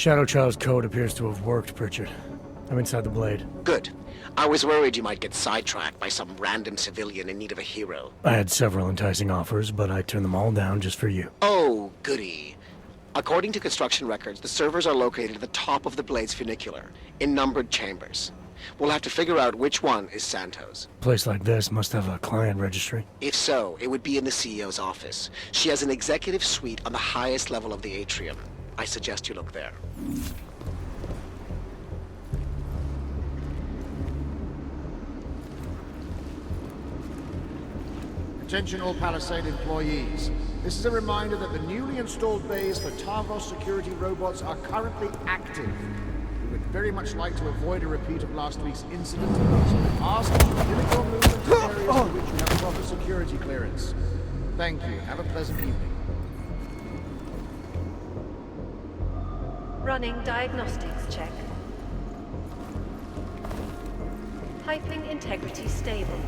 Shadow Child's code appears to have worked, Pritchard. I'm inside the blade. Good. I was worried you might get sidetracked by some random civilian in need of a hero. I had several enticing offers, but I turned them all down just for you. Oh, goody. According to construction records, the servers are located at the top of the blade's funicular, in numbered chambers. We'll have to figure out which one is Santos. A place like this must have a client registry. If so, it would be in the CEO's office. She has an executive suite on the highest level of the atrium. I suggest you look there. Attention all Palisade employees. This is a reminder that the newly installed bays for Tavos security robots are currently active. We would very much like to avoid a repeat of last week's incident, so we ask that you limit your movement to areas for which you have proper security clearance. Thank you. Have a pleasant evening. Running diagnostics check. Piping integrity stable.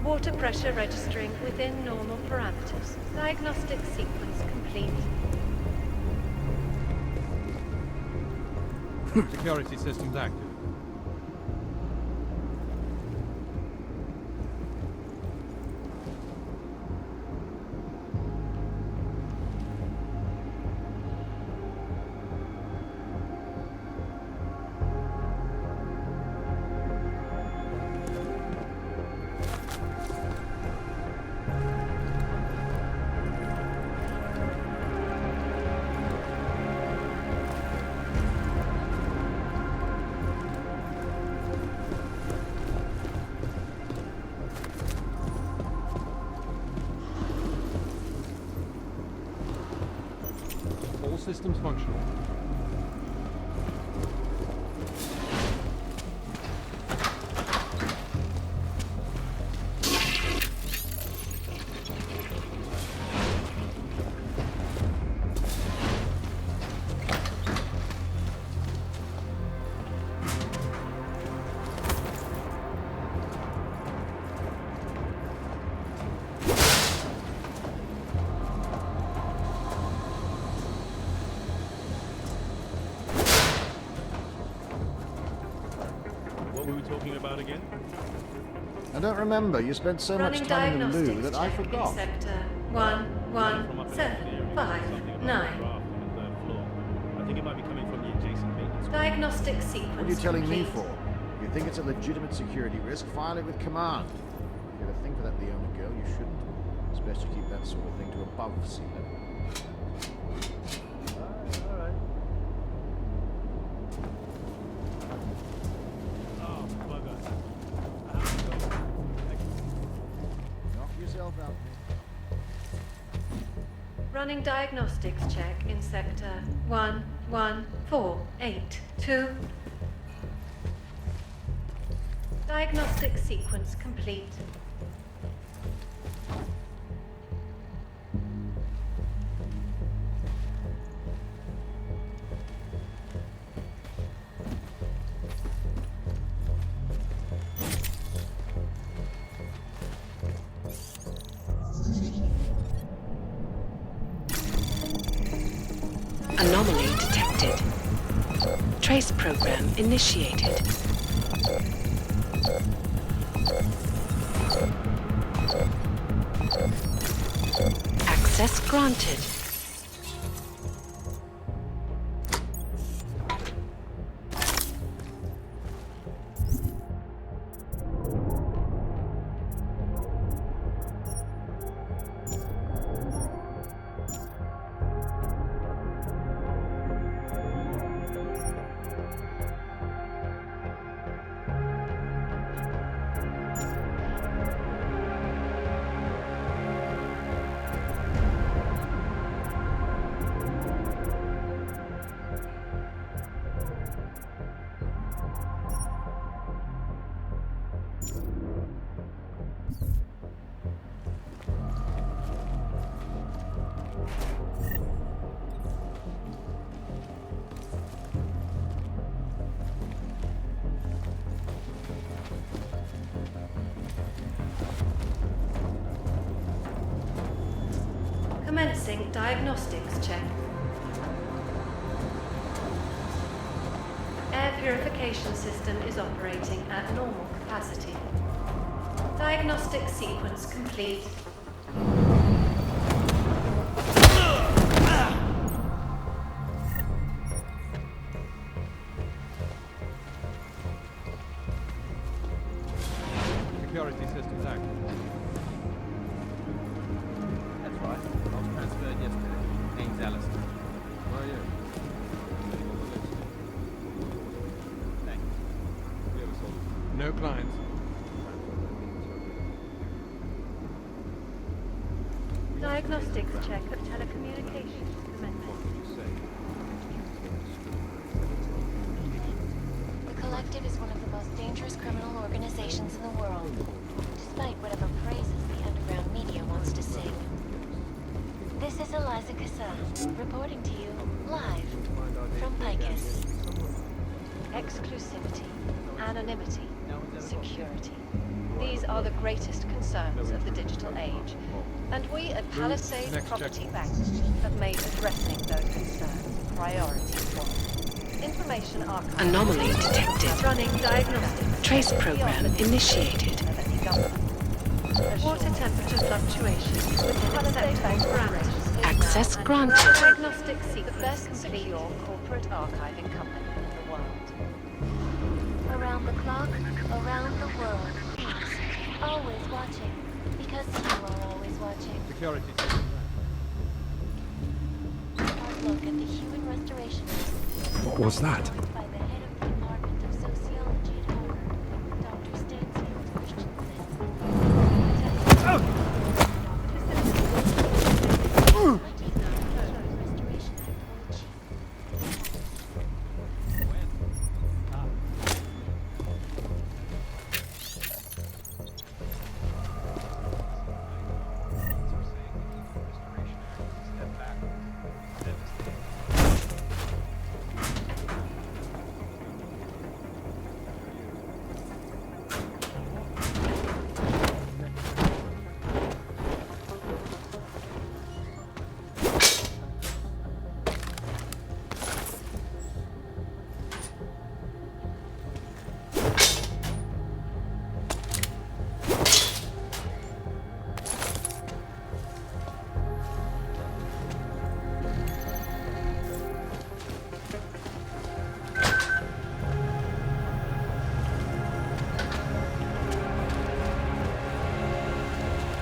Water pressure registering within normal parameters. Diagnostic sequence complete. Security systems active. All systems functional. What were we talking about again? I don't remember. You spent so much Running time in the loo diagnostics that I check in forgot. sector From up in the 11759. draft on the third floor. I think it might be coming from the adjacent maintenance. Diagnostic sequence What are you telling me complete. for? If you think it's a legitimate security risk, file it with command. If you have a thing for that Leona girl, you shouldn't. It's best you keep that sort of thing to above sea level. Alright. Oh, bugger. I have to go. Knock yourself out, mate. Running diagnostics check in sector 11482. Diagnostic sequence complete. Anomaly detected. Trace program initiated. Access granted. Commencing diagnostics check. purification system is operating at normal capacity. Diagnostic sequence complete. Security systems active. That's right. I was transferred yesterday. Name's Alistair. Where are you? Sitting on the list. Thanks. We have a solid. No clients. Diagnostics check of telecommunications commenced. What did you say? The Collective is one of the most dangerous criminal organizations in the world, despite whatever praises the underground media wants to sing. This is Eliza Cassan, reporting to you live from Picus. Exclusivity, anonymity, security. These are the greatest concerns of the digital age. And we at Palisade Property Bank have made addressing those concerns priority one. Information archive. Anomaly detected. Running diagnostics. Trace program initiated. Water temperature fluctuations within acceptable parameters. Access granted. Diagnostic sequence the best secure corporate archiving company in the world. Around the clock, around the world. Always watching, because you are always watching. Security systems active. Hard look at the human restoration. What was that? By the head of the Department of Sociology at Harvard, Dr. Stansfield Christensen. Restoration Act chief.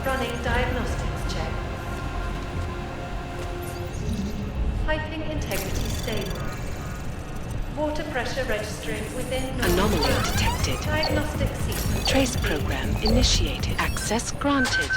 Running diagnostics check. Piping integrity stable. Water pressure registering within normal Anomaly parameters. detected. Diagnostic sequence. Trace program initiated. Access granted.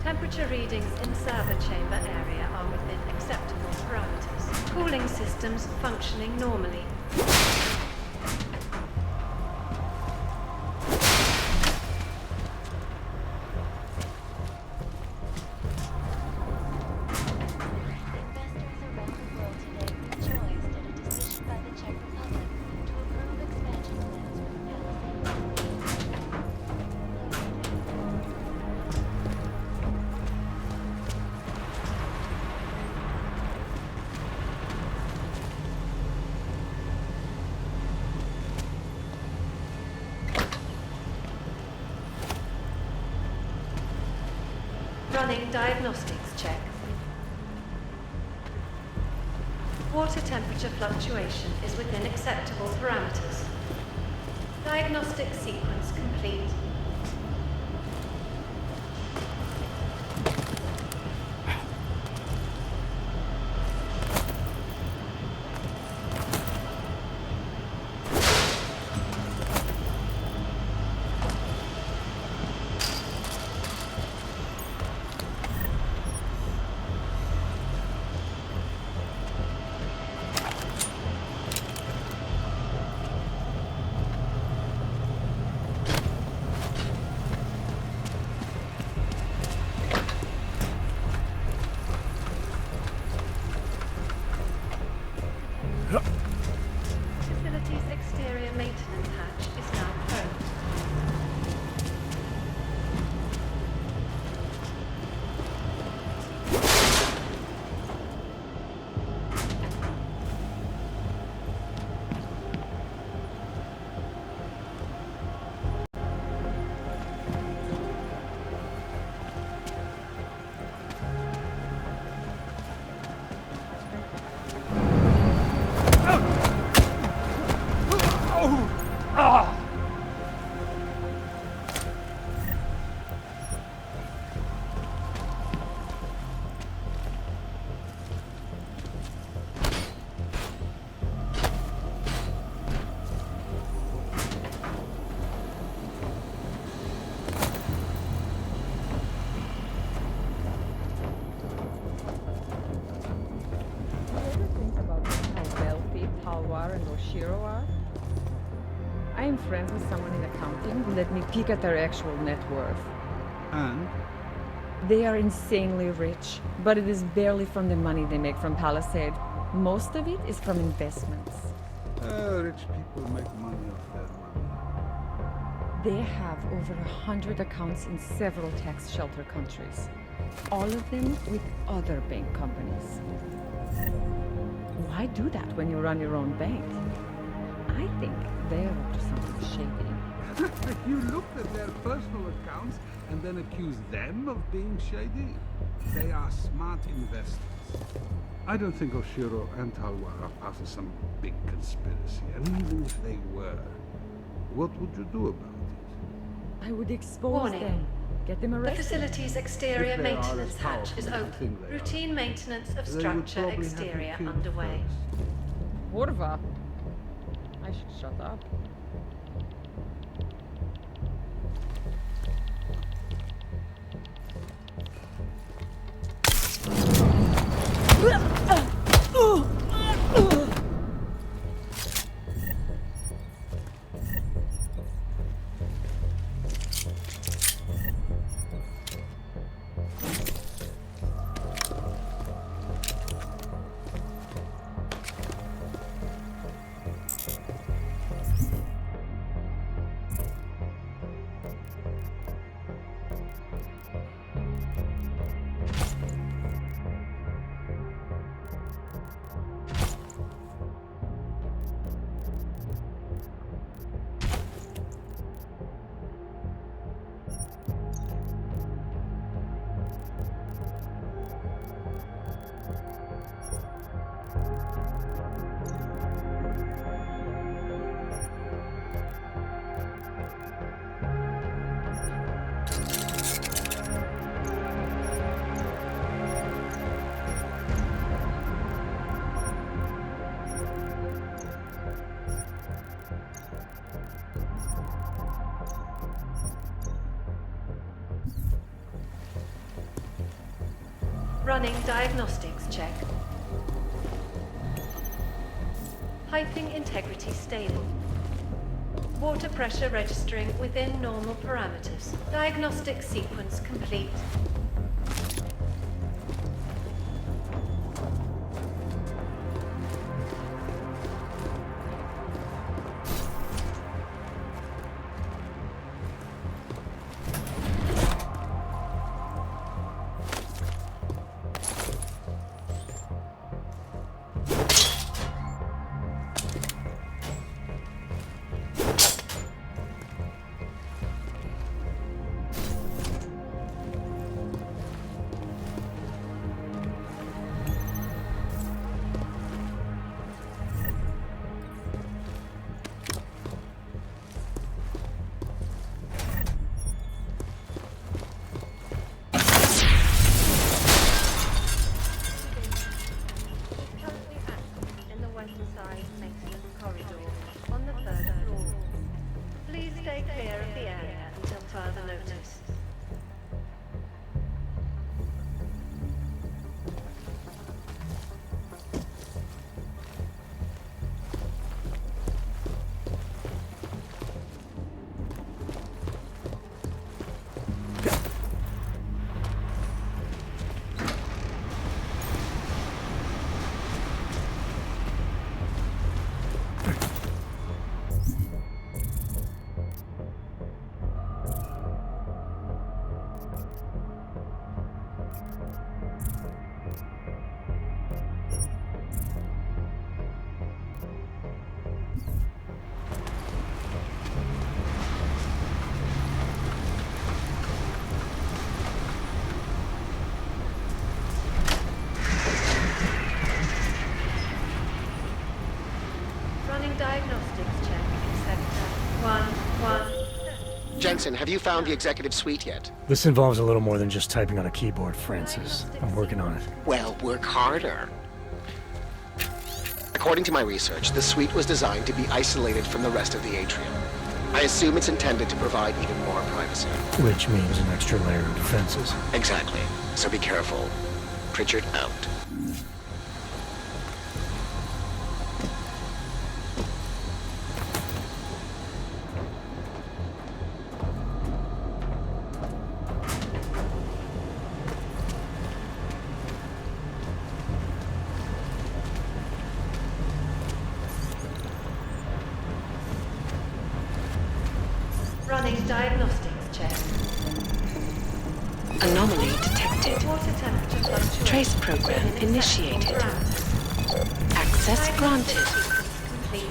Temperature readings in server chamber area are within acceptable parameters. Cooling systems functioning normally. Investors around the world today rejoiced at a decision by the Czech Republic to approve expansion plans for the Palisade. Running diagnostics check. Water temperature fluctuation is within acceptable parameters. Diagnostic sequence complete. Oshiro are? I am friends with someone in accounting who let me peek at their actual net worth. And? They are insanely rich, but it is barely from the money they make from Palisade. Most of it is from investments. Rich people make money off their money. They have over 100 accounts in several tax shelter countries. All of them with other bank companies. Why do that when you run your own bank? I think they're up to something shady. You looked at their personal accounts and then accused them of being shady? They are smart investors. I don't think Oshiro and Talwar are part of some big conspiracy, and even if they were, what would you do about it? I would expose Warning. them. Get them The arrested. facility's exterior If they are maintenance as hatch is powerful as I open. think they are, Routine maintenance of They would structure probably have you exterior killed underway. first. Horva. I should shut up. Running diagnostics check. Piping integrity stable. Water pressure registering within normal parameters. Diagnostic sequence complete. Diagnostics check in sector 1-1. Jensen, have you found the executive suite yet? This involves a little more than just typing on a keyboard, Francis. I'm working on it. Well, work harder. According to my research, the suite was designed to be isolated from the rest of the atrium. I assume it's intended to provide even more privacy. Which means an extra layer of defenses. Exactly. So be careful. Pritchard out. Running diagnostics check. Anomaly detected. Water temperature fluctuation. Trace program within initiated. acceptable parameters. Access granted. Sequence complete.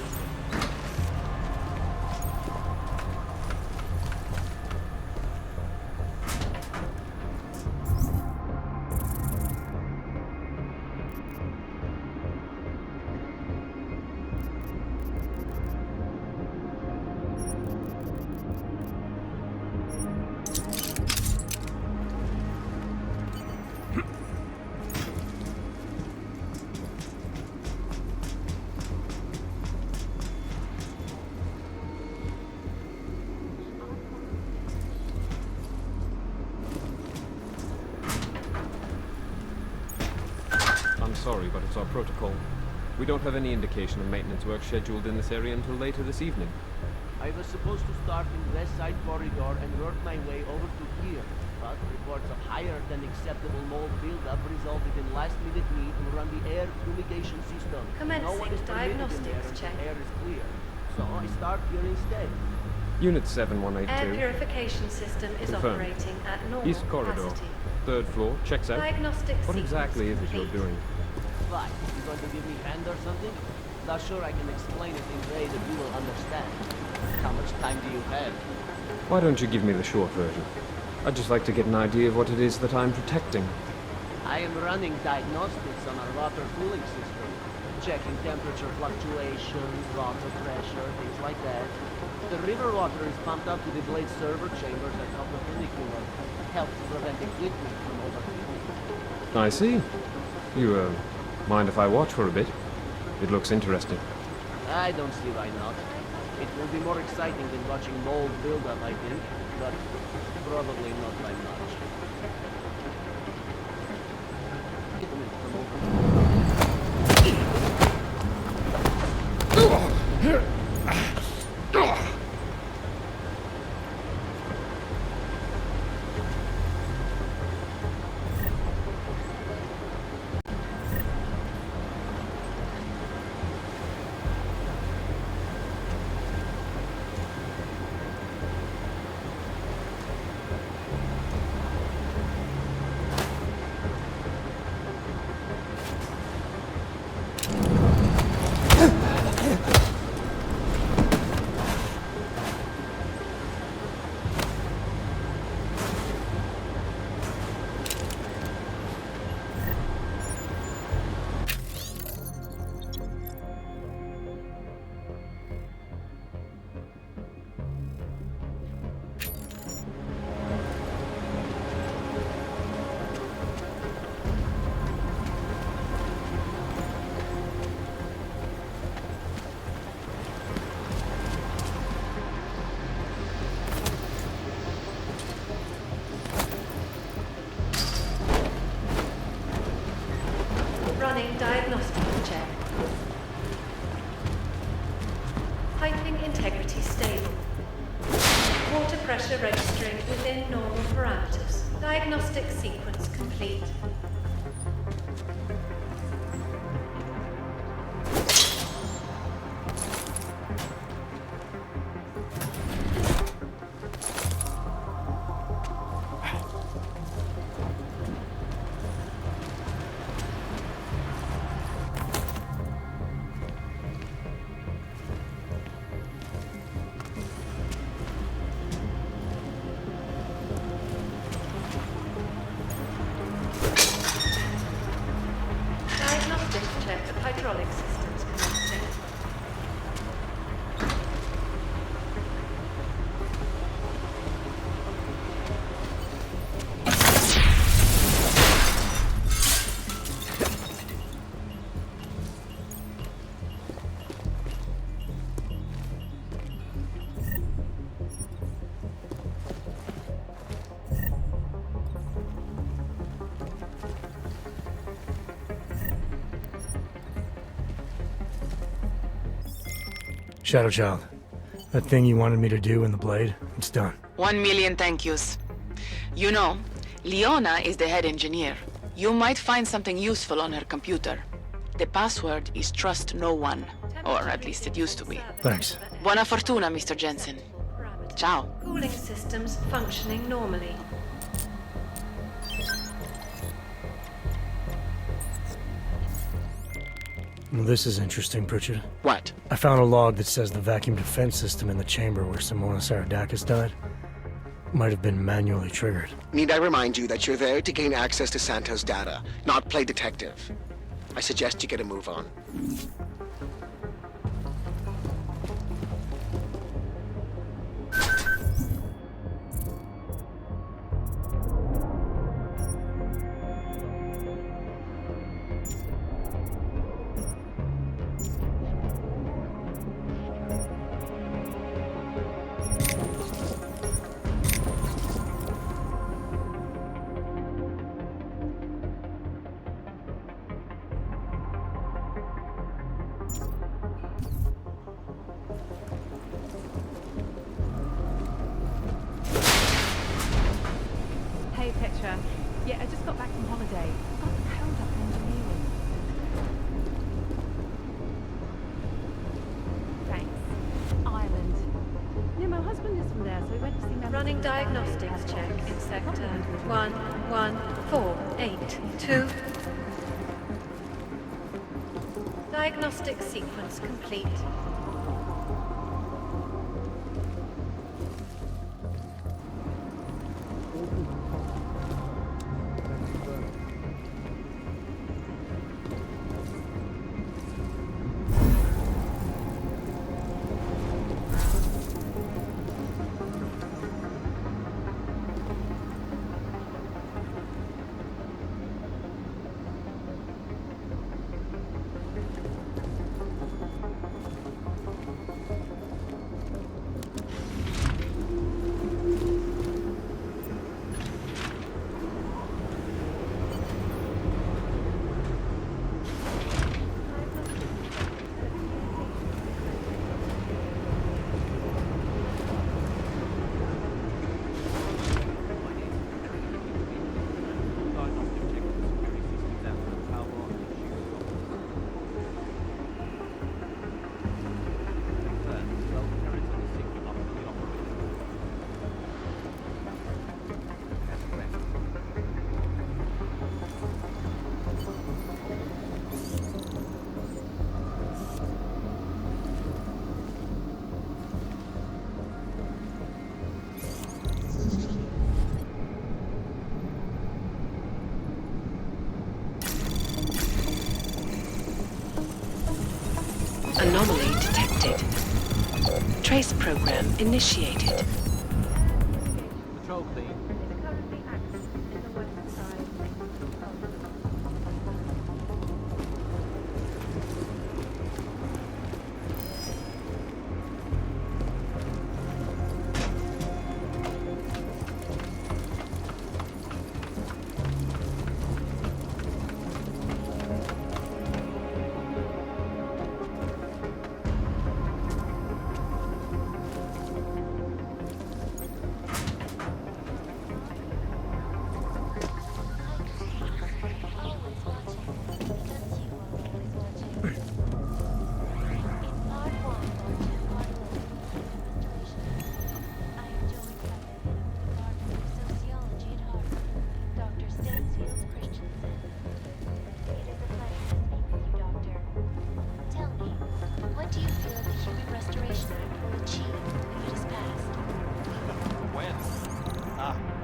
I'm sorry, but it's our protocol. We don't have any indication of maintenance work scheduled in this area until later this evening. I was supposed to start in West Side Corridor and work my way over to here, but reports of higher than acceptable mold buildup resulted in last-minute need to run the air fumigation system. Commencing No one is permitted in there diagnostics until check. air is clear, so I start here instead. Unit 7182. Air purification system is Confirmed. operating at normal East corridor. capacity. 3rd floor. Checks out. Diagnostic What sequence exactly is it you're complete. doing? Why? You going to give me hand or something? Not sure I can explain it in a way that you will understand. How much time do you have? Why don't you give me the short version? I'd just like to get an idea of what it is that I'm protecting. I am running diagnostics on our water cooling system, checking temperature fluctuations, water pressure, things like that. The river water is pumped up to the blade server chambers at top of funicular, helps prevent equipment from overheating. I see. You, mind if I watch for a bit? It looks interesting. I don't see why not. It will be more exciting than watching mold build up, I think, but probably not by much. Running diagnostic check. Piping integrity stable. Water pressure registering within normal parameters. Diagnostic sequence complete. Check of hydraulic systems commencing. Shadow Child, that thing you wanted me to do in the blade, it's done. 1 million thank yous. You know, Leona is the head engineer. You might find something useful on her computer. The password is trust no one, or at least it used to be. Thanks. Buona fortuna, Mr. Jensen. Ciao. Cooling systems functioning normally. Well, this is interesting, Pritchard. What? I found a log that says the vacuum defense system in the chamber where Simona Saradakis died might have been manually triggered. Need I remind you that you're there to gain access to Santos' data, not play detective? I suggest you get a move on. Hey, Petra. Yeah, I just got back from holiday. Got held up in engineering. Thanks. Ireland. Yeah, my husband is from there, so we went to see my... Running diagnostics check in sector 11482. Diagnostic sequence complete. Anomaly detected. Trace program initiated. Patrol clean.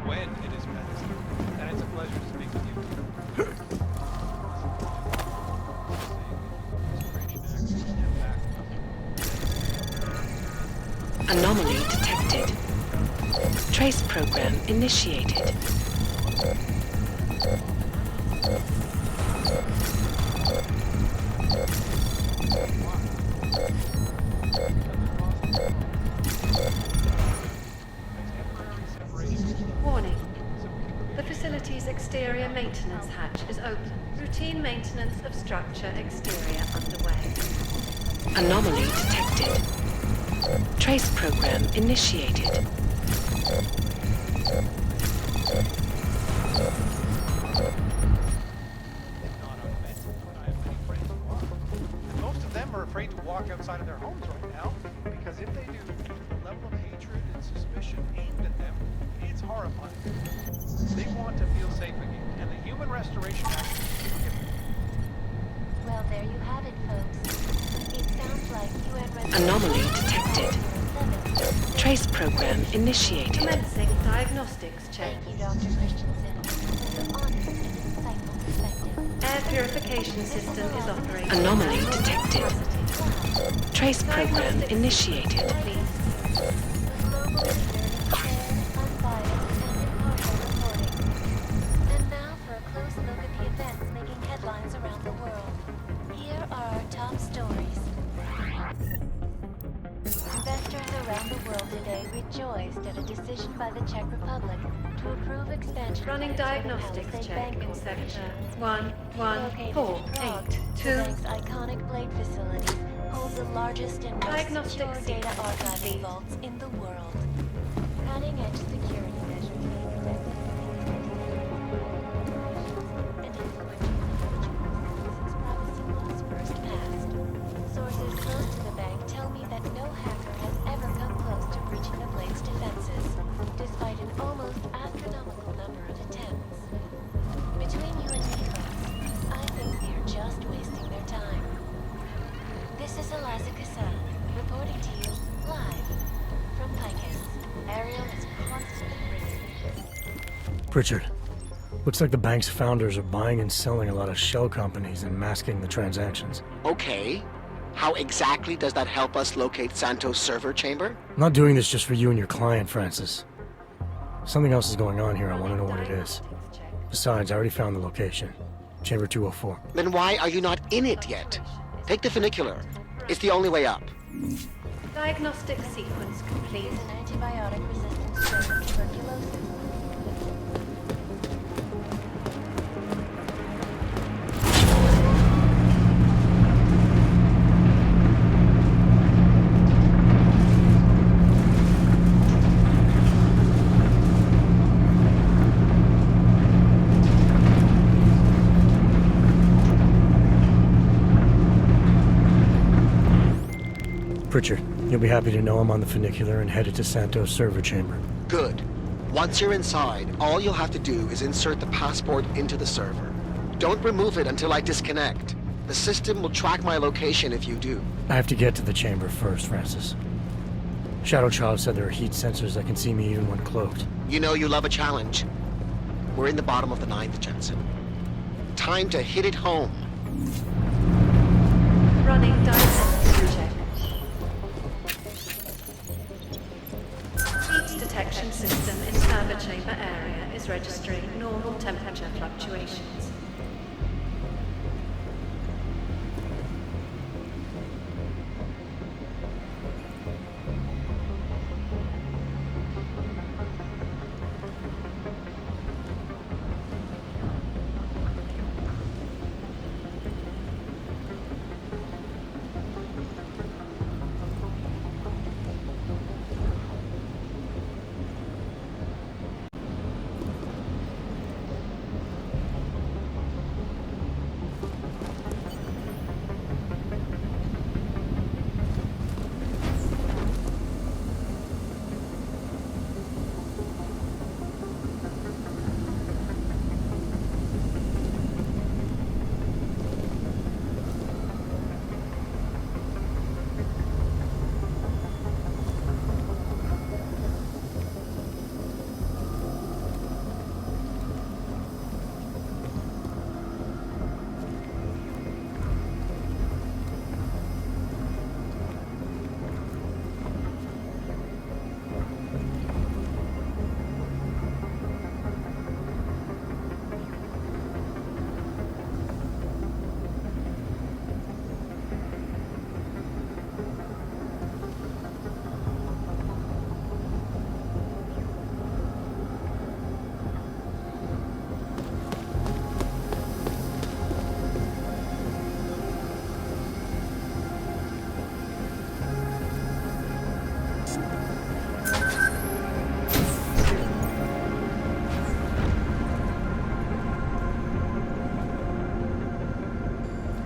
When it is passed. And it's a pleasure to speak with you. Anomaly detected. Trace program initiated. Warning. The facility's exterior maintenance hatch is open. Routine maintenance of structure exterior underway. Anomaly detected. Trace program initiated. Most of them are afraid to walk outside of their homes right now, because if they do, the level of hatred and suspicion restoration action. Well, there you have it, folks. It sounds like UN Anomaly detected. Trace program initiated. Commencing diagnostics check. Thank you, Dr. Christensen, for your honest and insightful perspective. Air purification system is operating. Anomaly detected. Trace program initiated. And now for a close look at the events making headlines around the world. Here are our top stories. Investors around the world today rejoiced at a decision by the Czech Republic to approve expansion Running plans for the diagnostics Palisade check Bank in Corporation. sector Located in Prague, 11482. the bank's iconic blade facilities hold the largest and most Diagnostic secure data sequence archiving complete. vaults in the world. Cutting-edge security measures may protect the and influential individuals since privacy laws first passed. Sources close to the bank tell me that no hacker has ever come close to breaching the blade's defenses, despite an almost astronomical number of attempts. Between you and me, folks, I think they're just wasting their time. This is Eliza Kassan, reporting to you live from Picus. Ariel is constantly ringing. Pritchard, looks like the bank's founders are buying and selling a lot of shell companies and masking the transactions. Okay. How exactly does that help us locate Santos' server chamber? I'm not doing this just for you and your client, Francis. Something else is going on here. I want to know what it is. Besides, I already found the location. Chamber 204. Then why are you not in it yet? Take the funicular. It's the only way up. Diagnostic sequence complete. Is an antibiotic-resistant strain of tuberculosis. Pritchard, you'll be happy to know I'm on the funicular and headed to Santos' server chamber. Good. Once you're inside, all you'll have to do is insert the passport into the server. Don't remove it until I disconnect. The system will track my location if you do. I have to get to the chamber first, Francis. Shadow Child said there are heat sensors that can see me even when cloaked. You know you love a challenge. We're in the bottom of the 9th, Jensen. Time to hit it home. Running diagnostic check. Heat detection system in server chamber area is registering normal temperature fluctuations.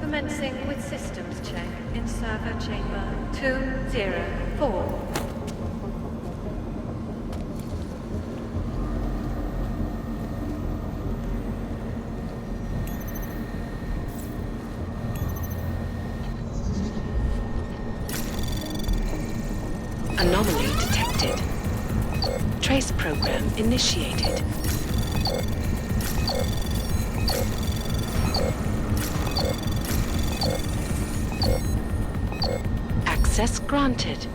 Commencing with systems check in server chamber 204. Anomaly detected. Trace program initiated. Access granted.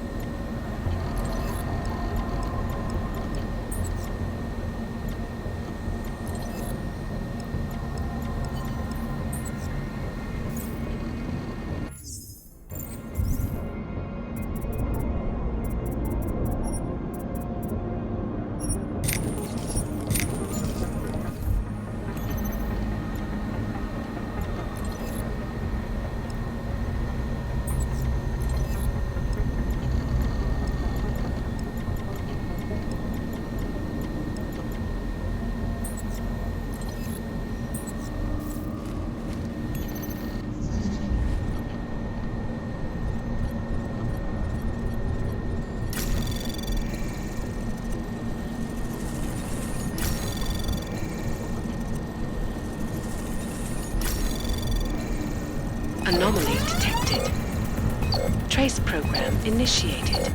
Anomaly detected. Trace program initiated.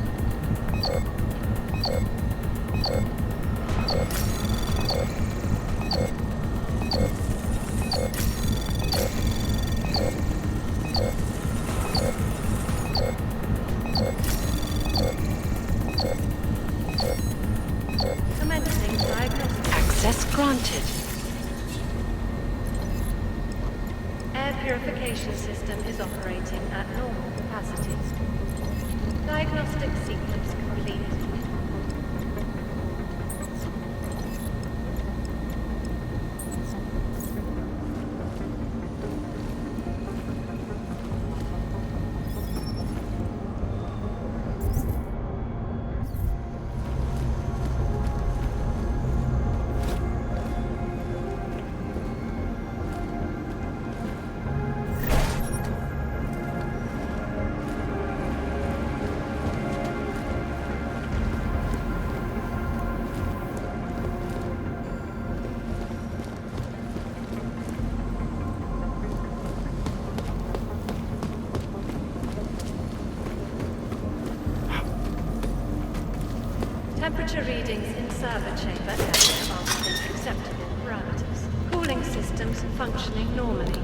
Commencing diagnostic. Access granted. Air purification system is operating at normal capacity. Diagnostic sequence complete. Temperature readings in server chamber area are within acceptable parameters. Cooling systems functioning normally.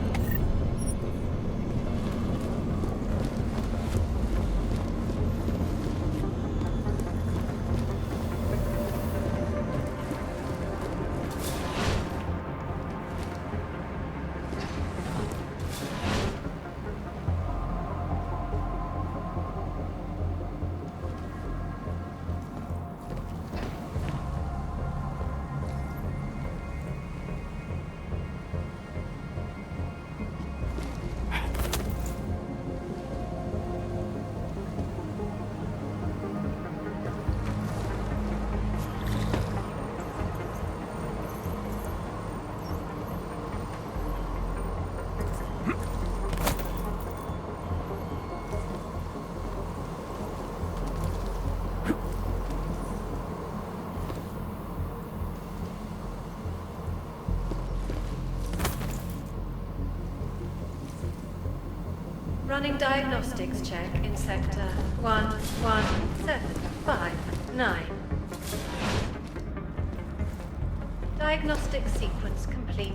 Running diagnostics check in sector 11759. Diagnostic sequence complete.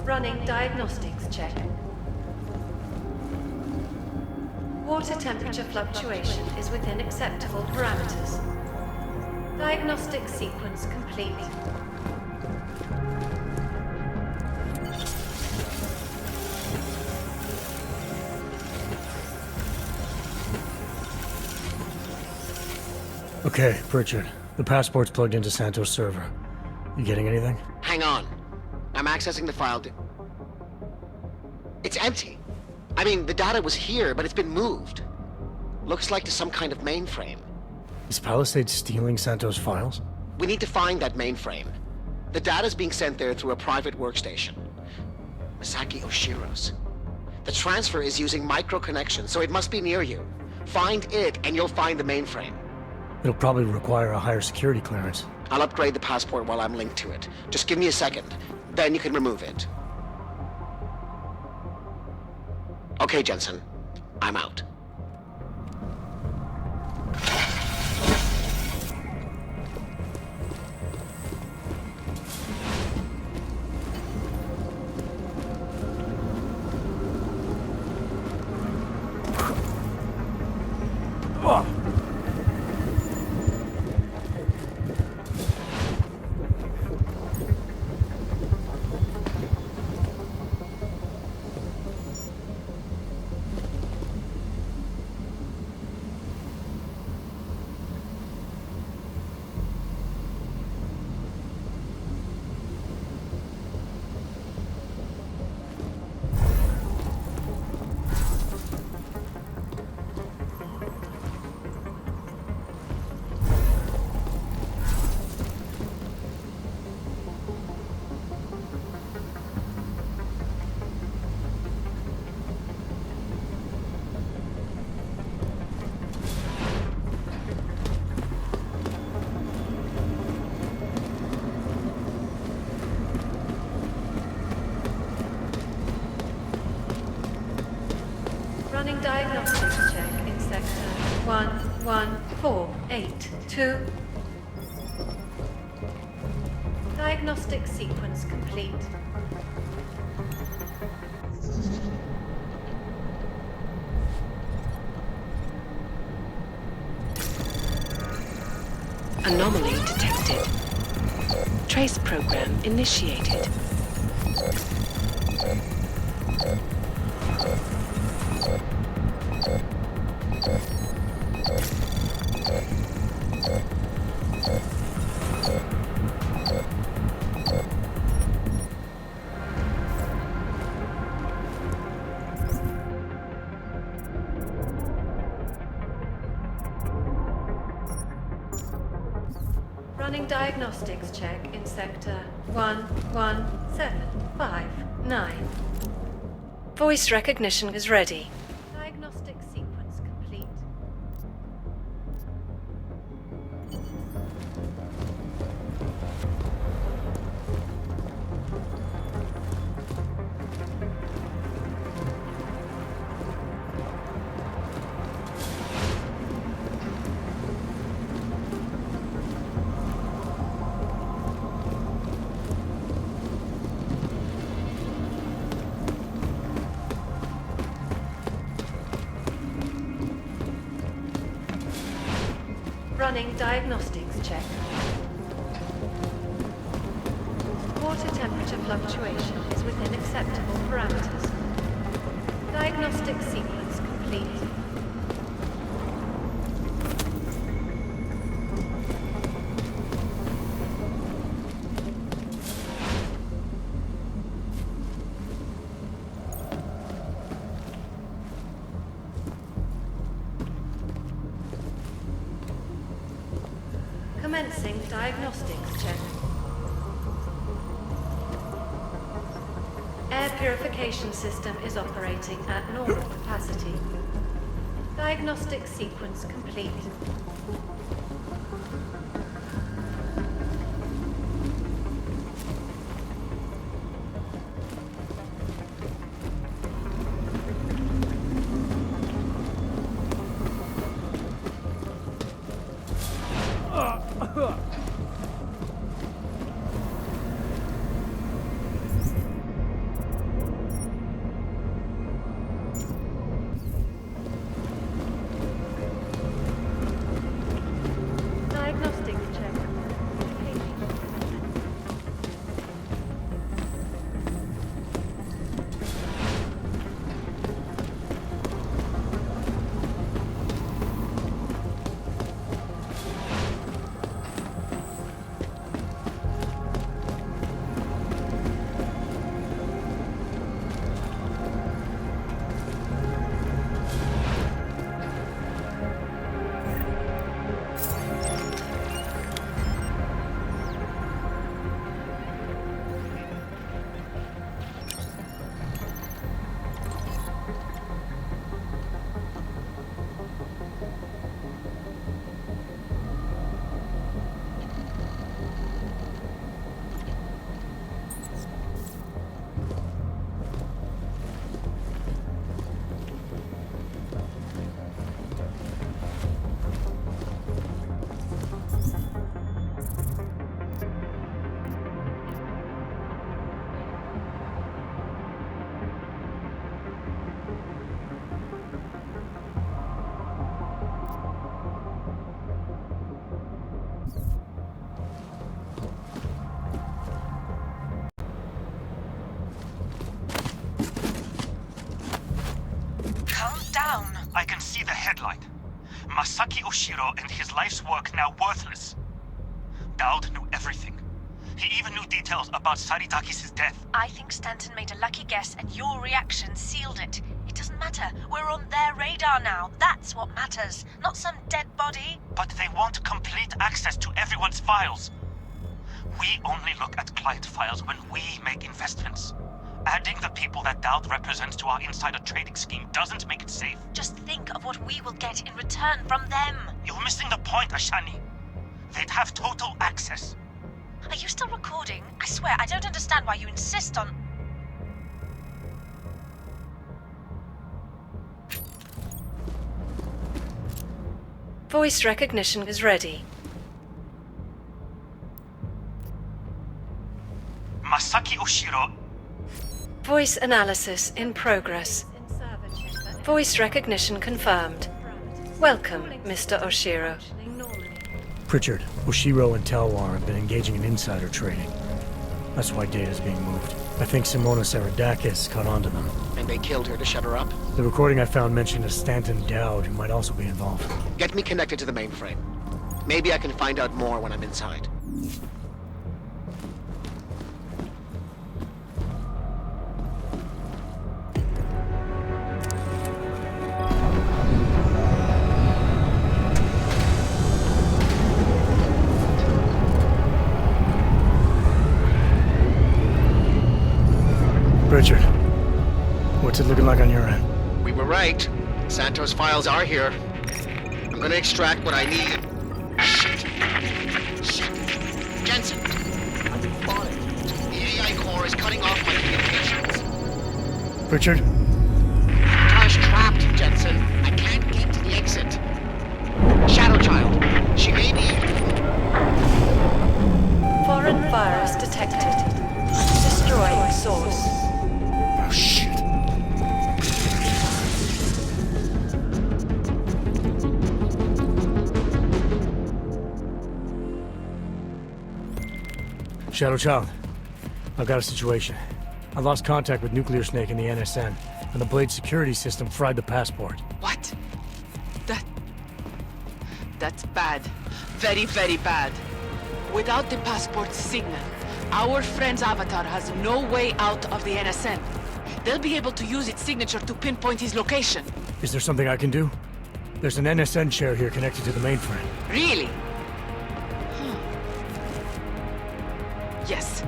Running diagnostics check. Water temperature fluctuation is within acceptable parameters. Diagnostic sequence complete. Okay, Pritchard. The passport's plugged into Santos' server. You getting anything? Hang on. I'm accessing the file. It's empty. I mean, the data was here, but it's been moved. Looks like to some kind of mainframe. Is Palisade stealing Santos' files? We need to find that mainframe. The data's being sent there through a private workstation. Masaki Oshiro's. The transfer is using micro connections, so it must be near you. Find it, and you'll find the mainframe. It'll probably require a higher security clearance. I'll upgrade the passport while I'm linked to it. Just give me a second. Then you can remove it. Okay, Jensen. I'm out. Running diagnostics check in sector 11482. Diagnostic sequence complete. Anomaly detected. Trace program initiated. Running diagnostics check in sector 11759. Voice recognition is ready. Diagnostic sequence complete. Running diagnostics check. Water temperature fluctuation is within acceptable parameters. Diagnostic sequence complete. Commencing diagnostics check. Air purification system is operating at normal capacity. Diagnostic sequence complete. Masaki Oshiro and his life's work now worthless. Dowd knew everything. He even knew details about Saritakis' death. I think Stanton made a lucky guess and your reaction sealed it. It doesn't matter. We're on their radar now. That's what matters. Not some dead body. But they want complete access to everyone's files. We only look at client files when we make investments. Adding the people that Dowd represents to our insider trading scheme doesn't make it safe. Just think of what we will get in return from them. You're missing the point, Ashani. They'd have total access. Are you still recording? I swear, I don't understand why you insist on... Voice recognition is ready. Masaki Oshiro. Voice analysis in progress. Voice recognition confirmed. Welcome, Mr. Oshiro. Pritchard, Oshiro and Talwar have been engaging in insider trading. That's why data's being moved. I think Simona Saradakis caught on to them. And they killed her to shut her up? The recording I found mentioned a Stanton Dowd who might also be involved. Get me connected to the mainframe. Maybe I can find out more when I'm inside. Richard, what's it looking like on your end? We were right. Santos' files are here. I'm gonna extract what I need. Shit. Jensen! I've been spotted. The AI core is cutting off my communications. Richard? Car's trapped, Jensen. I can't get to the exit. Shadow Child. She may be... Foreign virus detected. Destroying source. Oh, shit. Shadow Child, I've got a situation. I lost contact with Nuclear Snake and the NSN, and the Blade security system fried the passport. What? That's bad. Very, very bad. Without the passport signal, our friend's avatar has no way out of the NSN. They'll be able to use its signature to pinpoint his location. Is there something I can do? There's an NSN chair here connected to the mainframe. Really? Yes.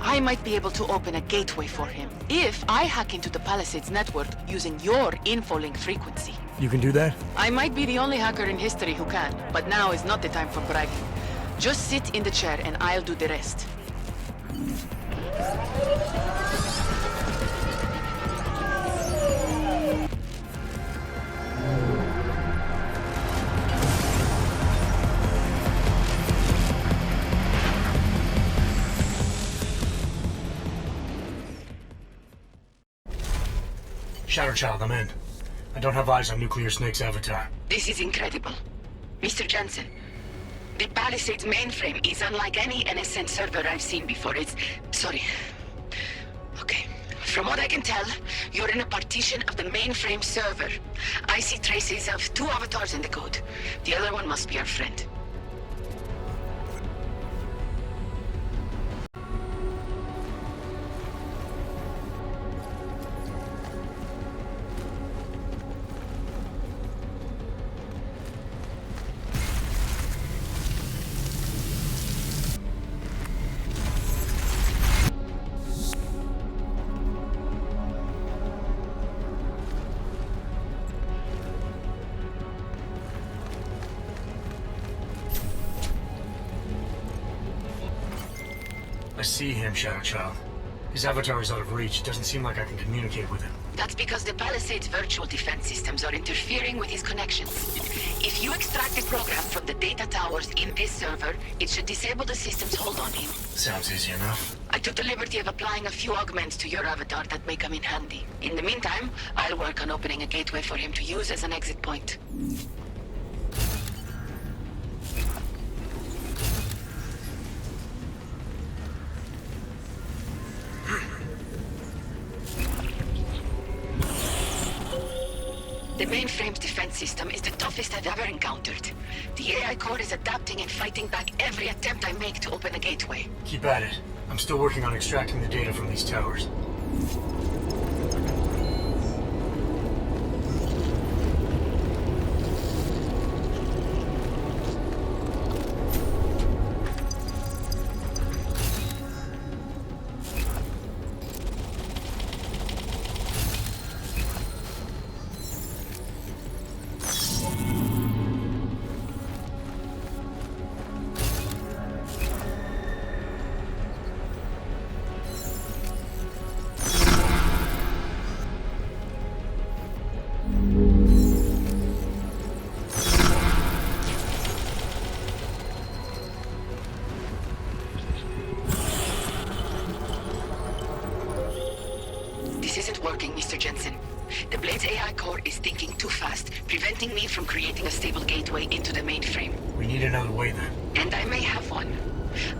I might be able to open a gateway for him if I hack into the Palisades network using your infolink frequency. You can do that? I might be the only hacker in history who can, but now is not the time for bragging. Just sit in the chair and I'll do the rest. Shadow Child, I'm in. I don't have eyes on Nuclear Snake's avatar. This is incredible. Mr. Jensen, the Palisades mainframe is unlike any NSN server I've seen before. Sorry. Okay. From what I can tell, you're in a partition of the mainframe server. I see traces of 2 avatars in the code. The other one must be our friend. I see him, Shadow Child. His avatar is out of reach. It doesn't seem like I can communicate with him. That's because the Palisades virtual defense systems are interfering with his connections. If you extract the program from the data towers in this server, it should disable the system's hold on him. Sounds easy enough. I took the liberty of applying a few augments to your avatar that may come in handy. In the meantime, I'll work on opening a gateway for him to use as an exit point. The mainframe's defense system is the toughest I've ever encountered. The AI core is adapting and fighting back every attempt I make to open the gateway. Keep at it. I'm still working on extracting the data from these towers. This isn't working, Mr. Jensen. The Blade's AI core is thinking too fast, preventing me from creating a stable gateway into the mainframe. We need another way then. And I may have one.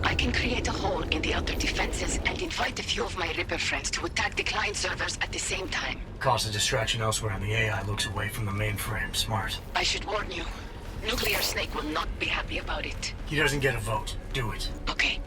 I can create a hole in the outer defenses and invite a few of my Ripper friends to attack the client servers at the same time. Cause a distraction elsewhere and the AI looks away from the mainframe. Smart. I should warn you. Nuclear Snake will not be happy about it. He doesn't get a vote. Do it. Okay.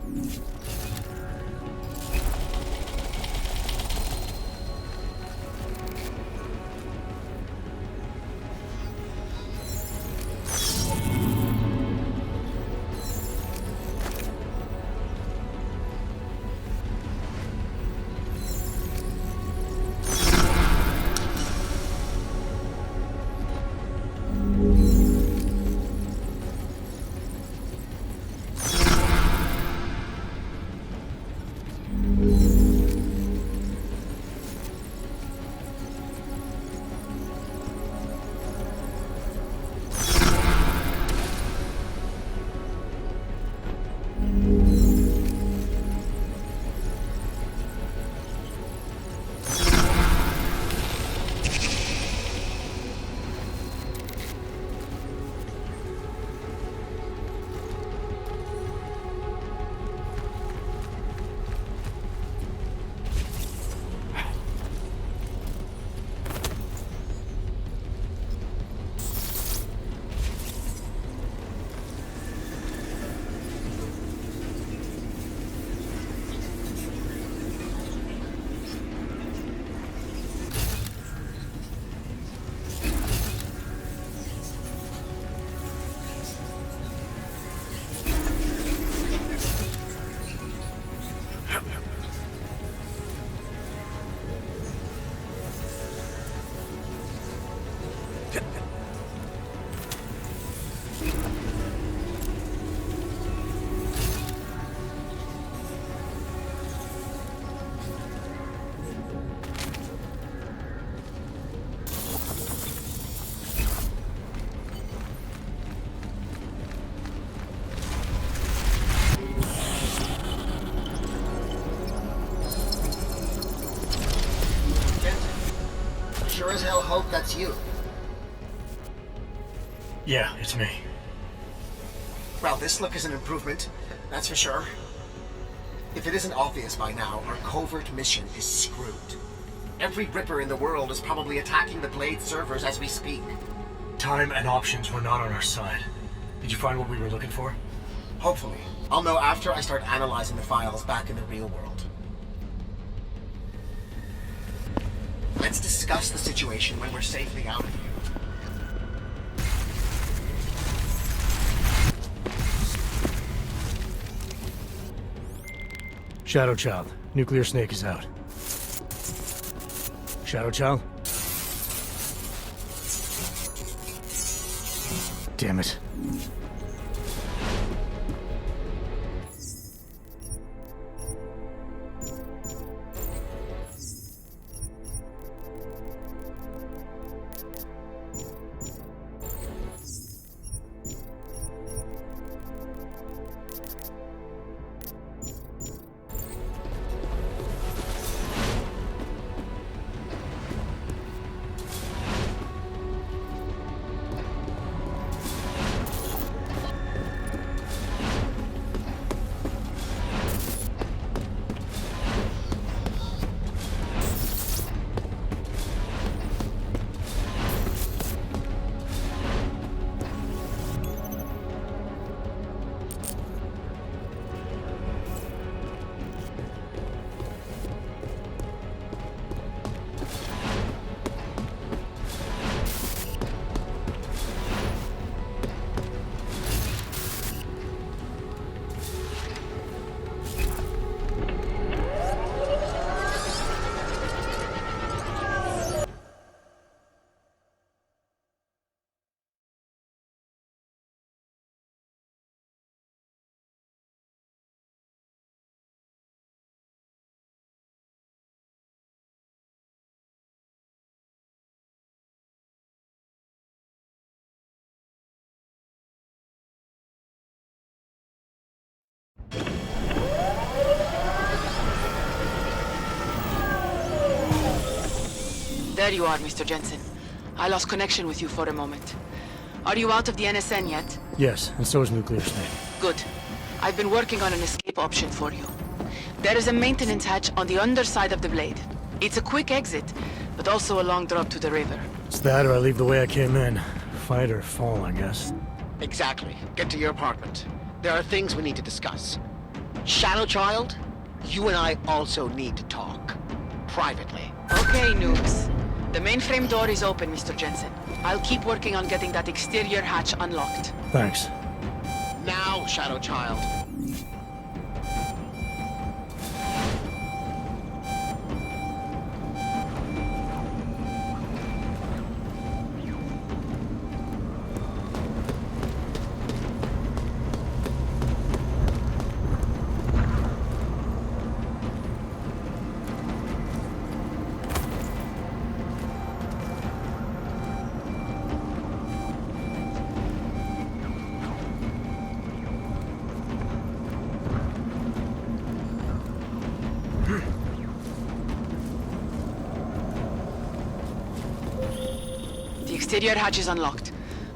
Sure as hell hope that's you. Yeah, it's me. Well, this look is an improvement, that's for sure. If it isn't obvious by now, our covert mission is screwed. Every Ripper in the world is probably attacking the Blade servers as we speak. Time and options were not on our side. Did you find what we were looking for? Hopefully. I'll know after I start analyzing the files back in the real world. Let's discuss the situation when we're safely out of here. Shadow Child. Nuclear Snake is out. Shadow Child? Damn it. There you are, Mr. Jensen. I lost connection with you for a moment. Are you out of the NSN yet? Yes, and so is Nuclear State. Good. I've been working on an escape option for you. There is a maintenance hatch on the underside of the blade. It's a quick exit, but also a long drop to the river. It's that or I leave the way I came in. Fight or fall, I guess. Exactly. Get to your apartment. There are things we need to discuss. Shadow Child, you and I also need to talk. Privately. Okay, noobs. The mainframe door is open, Mr. Jensen. I'll keep working on getting that exterior hatch unlocked. Thanks. Now, Shadow Child. The exterior hatch is unlocked.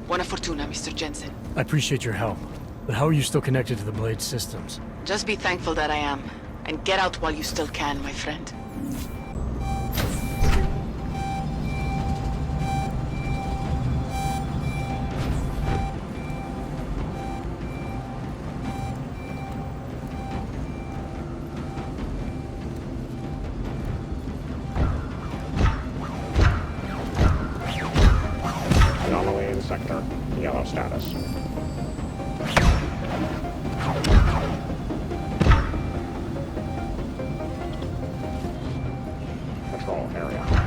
Buona fortuna, Mr. Jensen. I appreciate your help, but how are you still connected to the Blade systems? Just be thankful that I am. And get out while you still can, my friend. Anomaly in sector. Yellow status. Control area.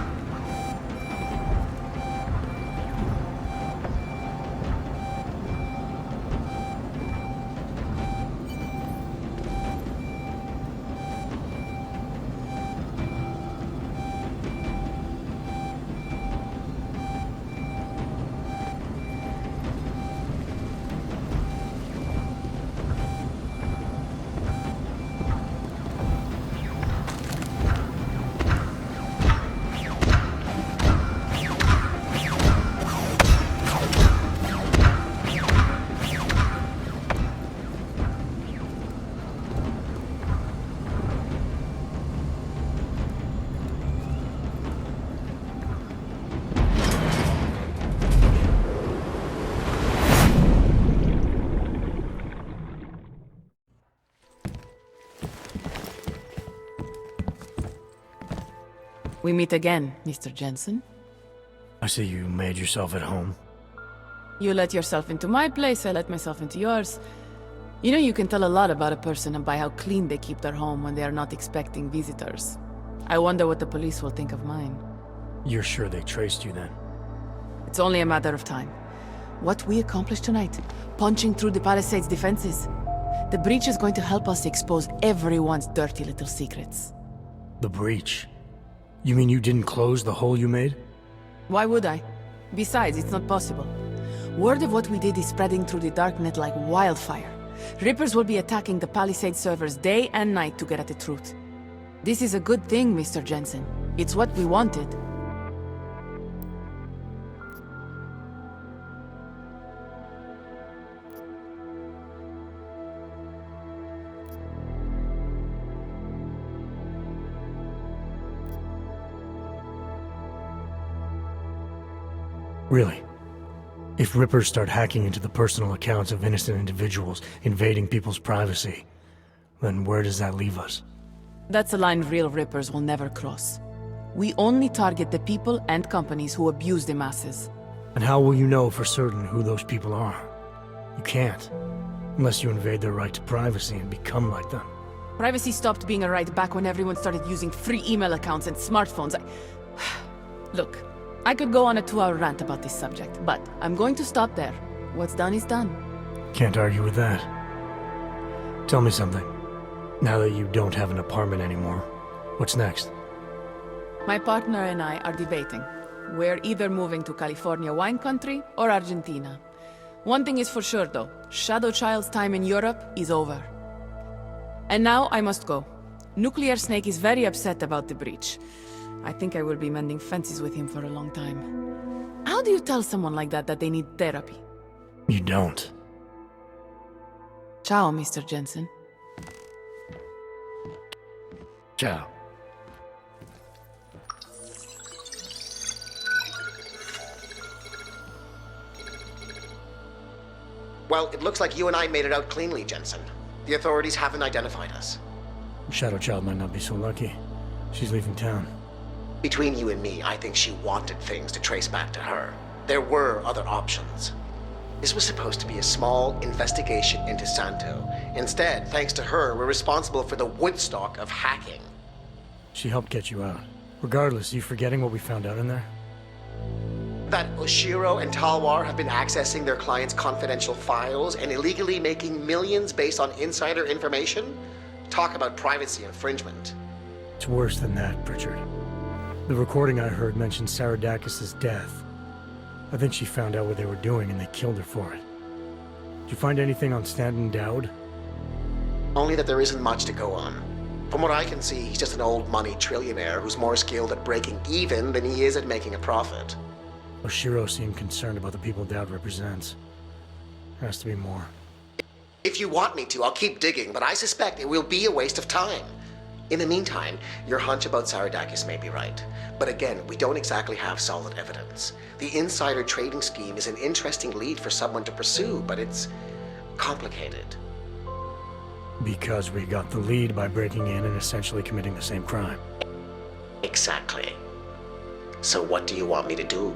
We meet again, Mr. Jensen. I see you made yourself at home. You let yourself into my place, I let myself into yours. You know, you can tell a lot about a person by how clean they keep their home when they are not expecting visitors. I wonder what the police will think of mine. You're sure they traced you then? It's only a matter of time. What we accomplished tonight, punching through the Palisade's defenses. The breach is going to help us expose everyone's dirty little secrets. The breach? You mean you didn't close the hole you made? Why would I? Besides, it's not possible. Word of what we did is spreading through the darknet like wildfire. Rippers will be attacking the Palisade servers day and night to get at the truth. This is a good thing, Mr. Jensen. It's what we wanted. Really? If Rippers start hacking into the personal accounts of innocent individuals, invading people's privacy, then where does that leave us? That's a line real Rippers will never cross. We only target the people and companies who abuse the masses. And how will you know for certain who those people are? You can't. Unless you invade their right to privacy and become like them. Privacy stopped being a right back when everyone started using free email accounts and smartphones. Look, I could go on a 2-hour rant about this subject, but I'm going to stop there. What's done is done. Can't argue with that. Tell me something. Now that you don't have an apartment anymore, what's next? My partner and I are debating. We're either moving to California wine country or Argentina. One thing is for sure though, Shadow Child's time in Europe is over. And now I must go. Nuclear Snake is very upset about the breach. I think I will be mending fences with him for a long time. How do you tell someone like that they need therapy? You don't. Ciao, Mr. Jensen. Ciao. Well, it looks like you and I made it out cleanly, Jensen. The authorities haven't identified us. Shadow Child might not be so lucky. She's leaving town. Between you and me, I think she wanted things to trace back to her. There were other options. This was supposed to be a small investigation into Santo. Instead, thanks to her, we're responsible for the Woodstock of hacking. She helped get you out. Regardless, you forgetting what we found out in there? That Oshiro and Talwar have been accessing their clients' confidential files and illegally making millions based on insider information? Talk about privacy infringement. It's worse than that, Pritchard. The recording I heard mentioned Saradakis' death. I think she found out what they were doing and they killed her for it. Did you find anything on Stanton Dowd? Only that there isn't much to go on. From what I can see, he's just an old money trillionaire who's more skilled at breaking even than he is at making a profit. Oshiro seemed concerned about the people Dowd represents. There has to be more. If you want me to, I'll keep digging, but I suspect it will be a waste of time. In the meantime, your hunch about Saradakis may be right. But again, we don't exactly have solid evidence. The insider trading scheme is an interesting lead for someone to pursue, but it's complicated. Because we got the lead by breaking in and essentially committing the same crime. Exactly. So what do you want me to do?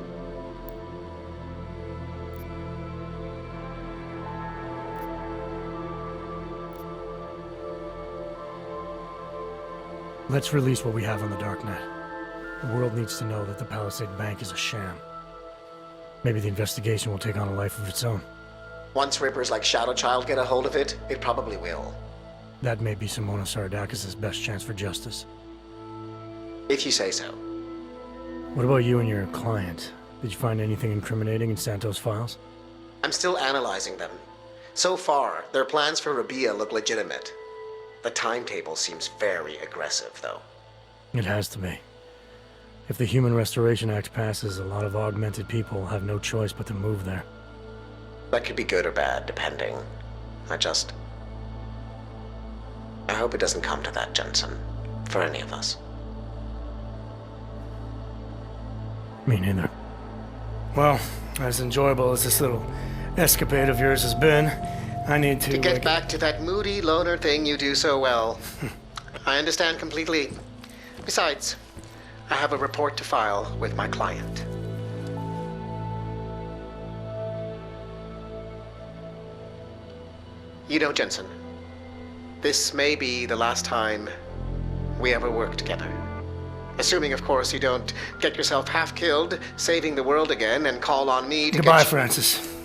Let's release what we have on the darknet. The world needs to know that the Palisade Bank is a sham. Maybe the investigation will take on a life of its own. Once rippers like Shadow Child get a hold of it, it probably will. That may be Simona Saradakis' best chance for justice. If you say so. What about you and your client? Did you find anything incriminating in Santo's files? I'm still analyzing them. So far, their plans for Rabia look legitimate. The timetable seems very aggressive, though. It has to be. If the Human Restoration Act passes, a lot of augmented people will have no choice but to move there. That could be good or bad, depending. I hope it doesn't come to that, Jensen. For any of us. Me neither. Well, as enjoyable as this little escapade of yours has been, I need to get back to that moody loner thing you do so well. I understand completely. Besides, I have a report to file with my client. You know, Jensen, this may be the last time we ever work together. Assuming, of course, you don't get yourself half killed, saving the world again, and call on me to Goodbye, Francis.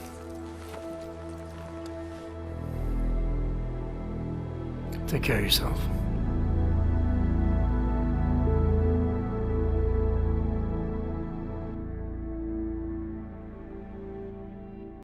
Take care of yourself.